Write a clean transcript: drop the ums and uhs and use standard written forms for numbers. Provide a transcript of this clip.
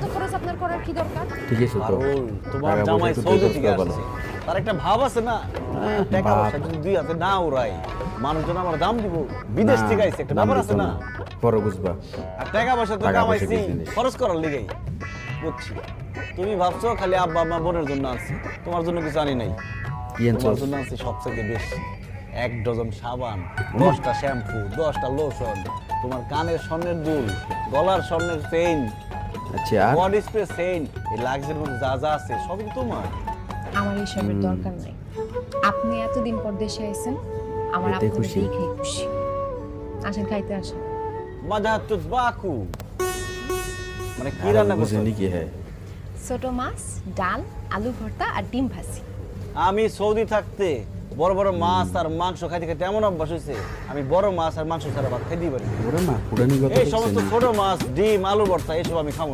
এত খরচ আপনার করার কি দরকার? ঠিক আছে তো পারুল, তোমার টাকা জামাই পয়সা তো সৌদি খরচ থেকে করা আসছে, তার একটা ভাব আছে না, টাকা পয়সা যদি দুই হাতে না উড়াই মানুষজন আমার দাম দিব, বিদেশ না, থেকে আইছে, একটা দাম ব্যাপার দিত আছে না। পরে বুঝবা। আর টাকা পয়সা তো টাকা পয়সা কামাইছি কি জিনিস? খরচ করার লিগেই, বুঝছি। তুমি ভাবছো খালি আব্বা আম্মা বোনের জন্য আনছি, তোমার জন্য কিছু আনি নাই। কি আনছো? তোমার জন্য আনছি সবচেয়ে বেশি, 1 ডজন সাবান, 10টা শ্যাম্পু, 10টা লোশন, তোমার কানের স্বর্ণের দুল, গলার স্বর্ণের চেইন, আচ্ছা আর বডি স্প্রে চেইন, এই লাক্সের মধ্যে যা যা আছে সবই তো তোমার। আমার এইসবের দরকার নাই। আপনি এতদিন পর দেশে আইছেন, আমার এতে আপনাদের খুশি? দেখে খুশি। আসেন খাইতে আসেন। মাজাহাতুত বাকু, মানে কি রান্না করছো? বুঝিনি কি হ্যাঁ ছোট মাছ, ডাল, আলু ভর্তা আর ডিম ভাজি। আমি সৌদি থাকতে বড় বড় মাছ আর মাংস খাইতে খাইতে এমন অভ্যাস হয়েছে, আমি বড় মাছ আর মাংস ছাড়া ভাত খাইতেই পারি না। ওরে মা পুরানি কথা এই সমস্ত ছোট মাছ, ডিম, আলু ভর্তা এসব আমি খাবো না।